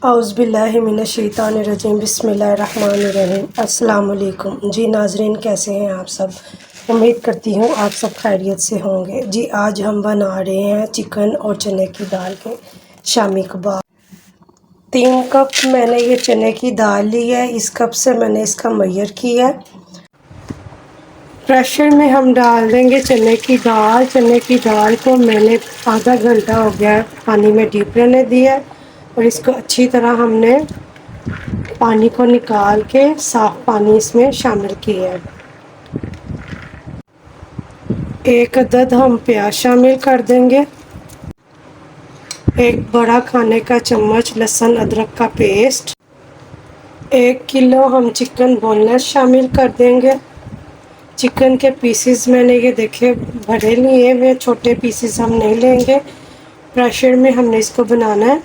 औज़ुबिल्लाहिमिनश्शैतानिर्रजीम बिस्मिल्लाहिर्रहमानिर्रहीम। अस्सलाम वालेकुम। जी नाज़रीन, कैसे हैं आप सब? उम्मीद करती हूँ आप सब खैरियत से होंगे। जी आज हम बना रहे हैं चिकन और चने की दाल के शामी कबाब। 3 कप मैंने ये चने की दाल ली है। इस कप से मैंने इसका मय्यर किया है। प्रेशर में हम डाल देंगे चने की दाल। चने की दाल को मैंने आधा घंटा हो गया पानी में डीप रहने दिया है और इसको अच्छी तरह हमने पानी को निकाल के साफ़ पानी इसमें शामिल किया है। 1 अदद हम प्याज शामिल कर देंगे। 1 बड़ा खाने का चम्मच लहसुन अदरक का पेस्ट। 1 किलो हम चिकन बोनलेस शामिल कर देंगे। चिकन के पीसेस मैंने ये देखे भरे लिए हुए, छोटे पीसेस हम नहीं लेंगे। प्रेशर में हमने इसको बनाना है।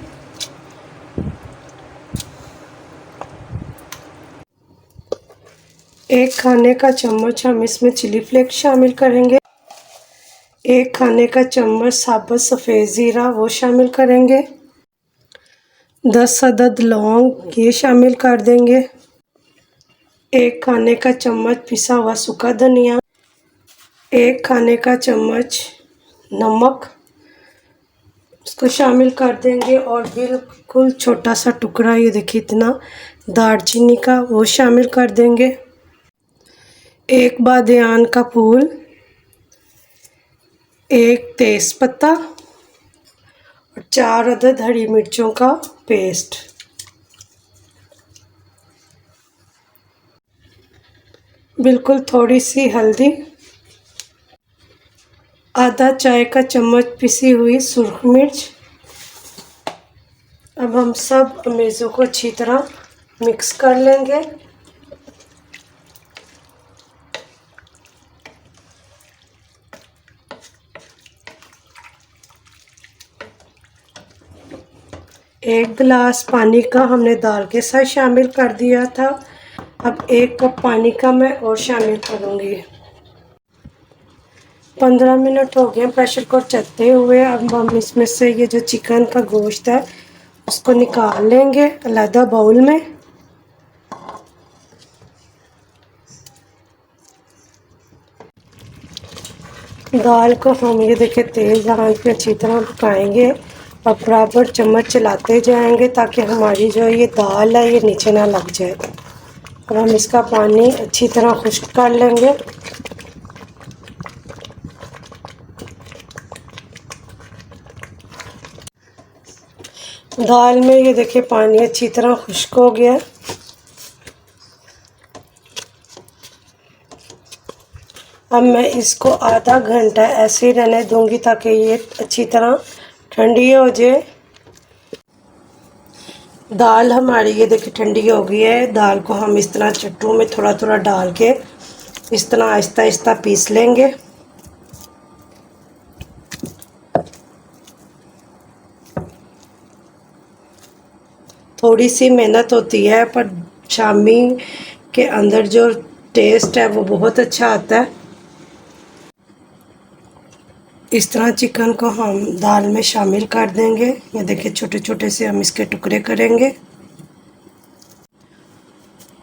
1 खाने का चम्मच हम इसमें चिली फ्लेक्स शामिल करेंगे। 1 खाने का चम्मच साबुत सफ़ेद ज़ीरा वो शामिल करेंगे। 10 अदद लौंग ये शामिल कर देंगे। 1 खाने का चम्मच पिसा हुआ सूखा धनिया। 1 खाने का चम्मच नमक उसको शामिल कर देंगे और बिल्कुल छोटा सा टुकड़ा, ये देखिए इतना, दालचीनी का वो शामिल कर देंगे। 1 बादियान का फूल। 1 तेज़पत्ता और 4 अदद हरी मिर्चों का पेस्ट। बिल्कुल थोड़ी सी हल्दी। आधा चाय का चम्मच पिसी हुई सुरख मिर्च। अब हम सब मेज़ों को अच्छी तरह मिक्स कर लेंगे। एक गिलास पानी का हमने दाल के साथ शामिल कर दिया था। अब 1 कप पानी का मैं और शामिल करूँगी। 15 मिनट हो गए प्रेशर को चलते हुए। अब हम इसमें से ये जो चिकन का गोश्त है उसको निकाल लेंगे अलग बाउल में। दाल को हम ये देखिए तेज़ आंच पे अच्छी तरह पकाएंगे और बराबर चम्मच चलाते जाएंगे ताकि हमारी जो ये दाल है ये नीचे ना लग जाए। अब हम इसका पानी अच्छी तरह खुश्क कर लेंगे। दाल में ये देखिए पानी अच्छी तरह खुश्क हो गया। अब मैं इसको आधा घंटा ऐसे ही रहने दूंगी ताकि ये अच्छी तरह ठंडी हो जाए। दाल हमारी ये देखिए ठंडी हो गई है। दाल को हम इस तरह चट्टू में थोड़ा थोड़ा डाल के इस तरह आहिस्ता आहिस्ता पीस लेंगे। थोड़ी सी मेहनत होती है पर शामी के अंदर जो टेस्ट है वो बहुत अच्छा आता है। इस तरह चिकन को हम दाल में शामिल कर देंगे। ये देखिए छोटे छोटे से हम इसके टुकड़े करेंगे।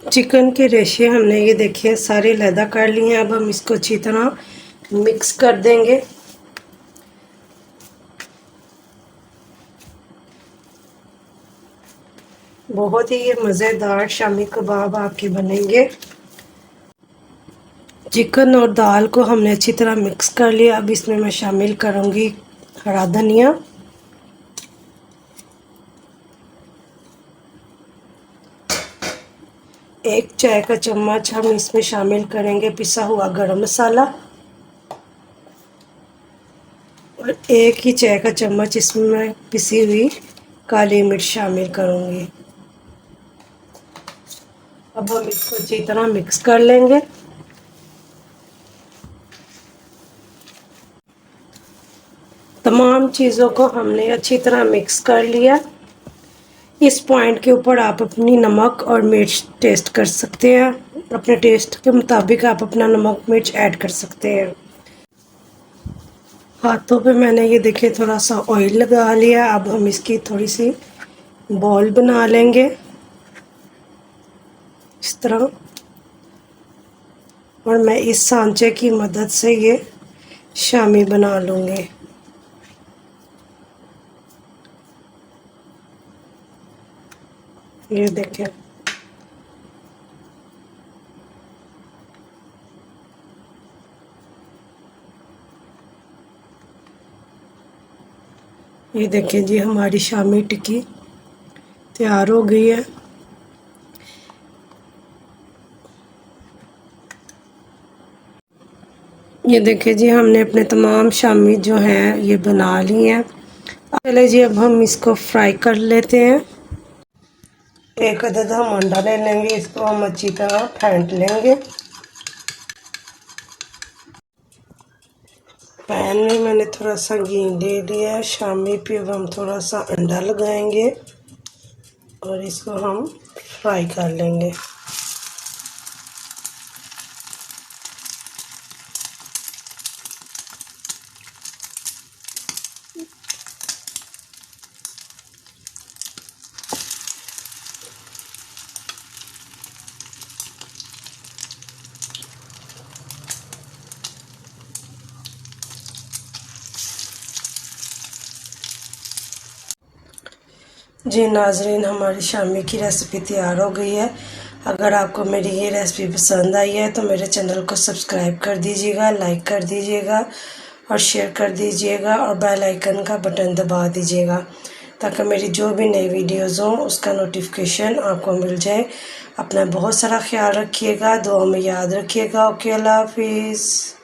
चिकन के रेशे हमने ये देखिए सारे लैदा कर लिए हैं। अब हम इसको अच्छी तरह मिक्स कर देंगे। बहुत ही ये मज़ेदार शामी कबाब आपके बनेंगे। चिकन और दाल को हमने अच्छी तरह मिक्स कर लिया। अब इसमें मैं शामिल करूँगी हरा धनिया। एक चाय का चम्मच हम इसमें शामिल करेंगे पिसा हुआ गरम मसाला और 1 ही चाय का चम्मच इसमें मैं पिसी हुई काली मिर्च शामिल करूँगी। अब हम इसको अच्छी तरह मिक्स कर लेंगे। तमाम चीज़ों को हमने अच्छी तरह मिक्स कर लिया। इस पॉइंट के ऊपर आप अपनी नमक और मिर्च टेस्ट कर सकते हैं। अपने टेस्ट के मुताबिक आप अपना नमक मिर्च ऐड कर सकते हैं। हाथों पे मैंने ये देखिए थोड़ा सा ऑयल लगा लिया। अब हम इसकी थोड़ी सी बॉल बना लेंगे इस तरह, और मैं इस सांचे की मदद से ये शामी बना लूँगी। ये देखें, ये देखें जी हमारी शामी टिक्की तैयार हो गई है। ये देखें जी हमने अपने तमाम शामी जो हैं ये बना ली हैं। चले जी अब हम इसको फ्राई कर लेते हैं। एक अदद हम अंडा ले लेंगे, इसको हम अच्छी तरह फेंट लेंगे। पैन में मैंने थोड़ा सा घी ले लिया है। शामी पे अब हम थोड़ा सा अंडा लगाएंगे और इसको हम फ्राई कर लेंगे। जी नाजरीन, हमारी शामी की रेसिपी तैयार हो गई है। अगर आपको मेरी ये रेसिपी पसंद आई है तो मेरे चैनल को सब्सक्राइब कर दीजिएगा, लाइक कर दीजिएगा और शेयर कर दीजिएगा और बेल आइकन का बटन दबा दीजिएगा ताकि मेरी जो भी नई वीडियोस हों उसका नोटिफिकेशन आपको मिल जाए। अपना बहुत सारा ख्याल रखिएगा, दुआ में याद रखिएगा। ओके, अल्लाह हाफिज़।